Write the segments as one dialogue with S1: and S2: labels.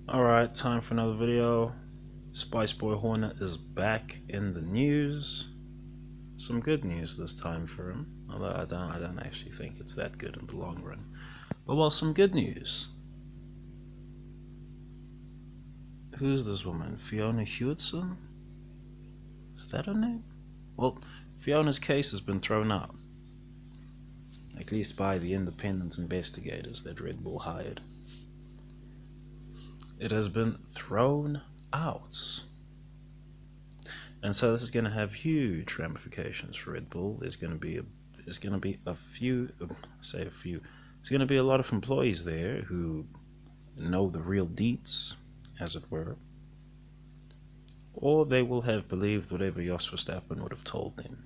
S1: Alright, time for another video. Spice Boy Hornet is back in the news. Some good news this time for him, although I don't actually think it's that good in the long run. But well, some good news. Who's this woman? Fiona Hewitson? Is that her name? Well, Fiona's case has been thrown out. At least by the independent investigators that Red Bull hired. It has been thrown out. And so this is going to have huge ramifications for Red Bull. There's going to be a few, there's going to be a lot of employees there who know the real deets, as it were, or they will have believed whatever Jos Verstappen would have told them,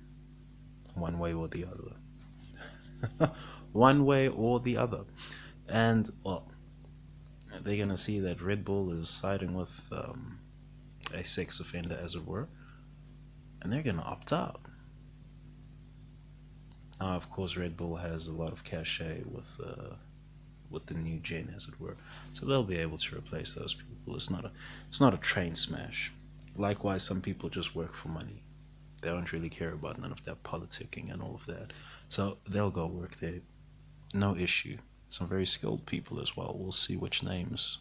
S1: one way or the other. One way or the other. And, well, they're going to see that Red Bull is siding with a sex offender, as it were, and they're going to opt out. Now, of course, Red Bull has a lot of cachet with the new gen, as it were, so they'll be able to replace those people. It's not a train smash. Likewise, some people just work for money. They don't really care about none of that politicking and all of that, so they'll go work there, no issue. Some very skilled people as well. We'll see which names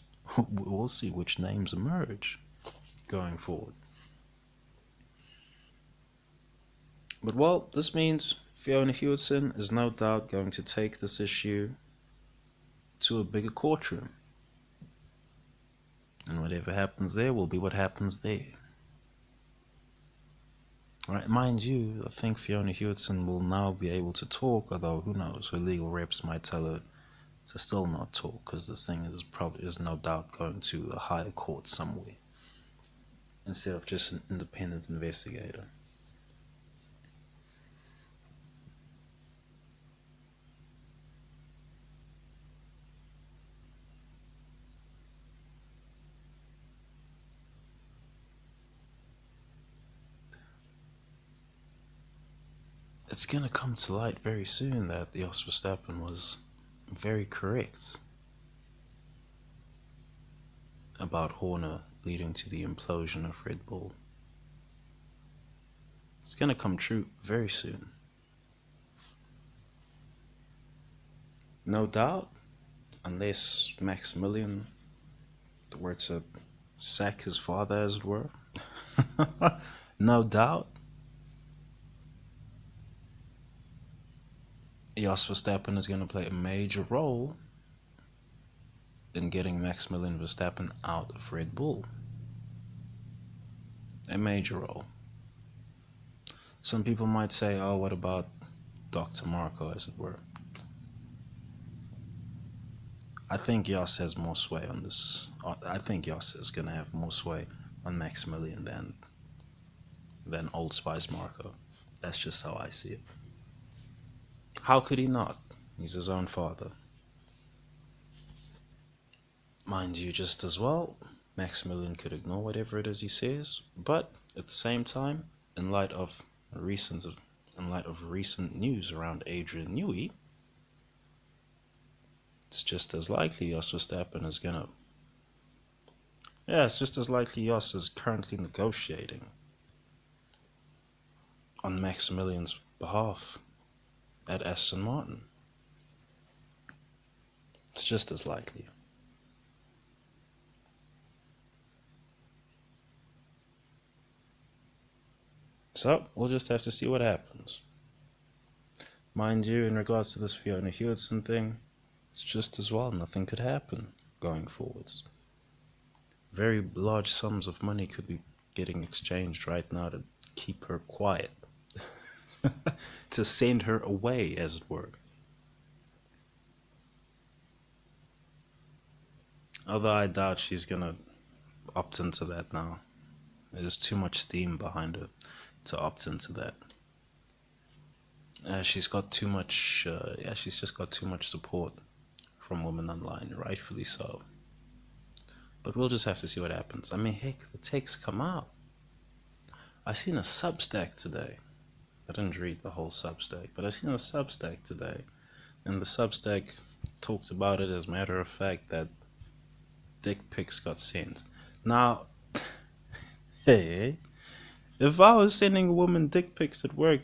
S1: emerge going forward. But well, this means Fiona Hewitson is no doubt going to take this issue to a bigger courtroom. And whatever happens there will be what happens there. Alright, mind you, I think Fiona Hewitson will now be able to talk, although who knows, her legal reps might tell her to still not talk, because this thing is no doubt going to a higher court somewhere, instead of just an independent investigator. It's gonna come to light very soon that Jos Verstappen was very correct about Horner leading to the implosion of Red Bull. It's gonna come true very soon. No doubt, unless Maximilian were to sack his father, as it were. No doubt, Jos Verstappen is going to play a major role in getting Maximilian Verstappen out of Red Bull. A major role. Some people might say, oh, what about Dr. Marko, as it were? I think Jos has more sway on this. I think Jos is going to have more sway on Maximilian than Old Spice Marko. That's just how I see it. How could he not? He's his own father. Mind you, just as well, Maximilian could ignore whatever it is he says, but at the same time, in light of recent news around Adrian Newey, it's just as likely Jos Verstappen is gonna. Yeah, it's just as likely Jos is currently negotiating on Maximilian's behalf at Aston Martin. It's just as likely. So, we'll just have to see what happens. Mind you, in regards to this Fiona Hewitson thing, it's just as well nothing could happen going forwards. Very large sums of money could be getting exchanged right now to keep her quiet. To send her away, as it were. Although I doubt she's gonna opt into that now. There's too much steam behind her to opt into that. She's got too much, she's just got too much support from women online, rightfully so. But we'll just have to see what happens. I mean, heck, the texts come out. I seen a Substack today. I didn't read the whole Substack, but I seen a Substack today. And the Substack talked about it as a matter of fact that dick pics got sent. Now, hey, if I was sending a woman dick pics at work,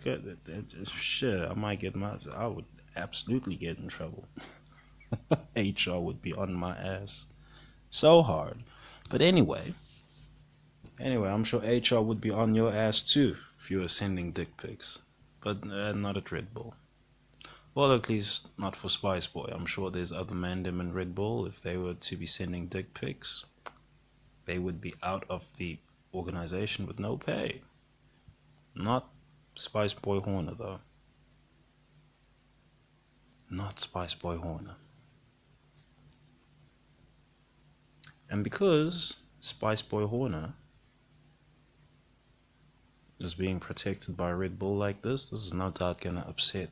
S1: shit, I might get I would absolutely get in trouble. HR would be on my ass so hard. But anyway, I'm sure HR would be on your ass too if you were sending dick pics. But not at Red Bull. Well, at least not for Spice Boy. I'm sure there's other mandem in Red Bull. If they were to be sending dick pics, they would be out of the organization with no pay. Not Spice Boy Horner, though. Not Spice Boy Horner. And because Spice Boy Horner is being protected by Red Bull like this is no doubt going to upset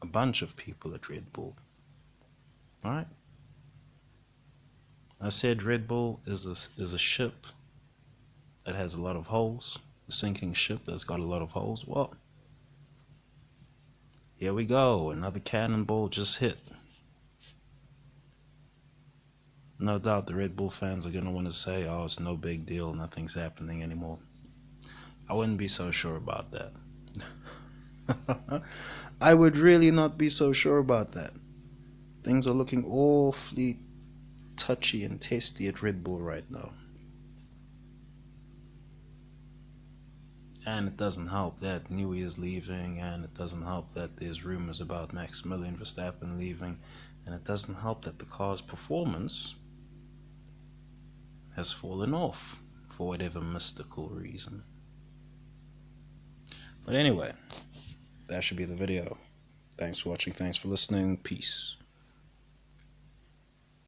S1: a bunch of people at Red Bull. Alright? I said Red Bull is a ship that has a lot of holes. A sinking ship that's got a lot of holes. Well, here we go. Another cannonball just hit. No doubt the Red Bull fans are going to want to say, oh, it's no big deal. Nothing's happening anymore. I wouldn't be so sure about that. I would really not be so sure about that. Things are looking awfully touchy and tasty at Red Bull right now. And it doesn't help that Newey is leaving, and it doesn't help that there's rumors about Maximilian Verstappen leaving, and it doesn't help that the car's performance has fallen off for whatever mystical reason. But anyway, that should be the video. Thanks for watching, thanks for listening, peace.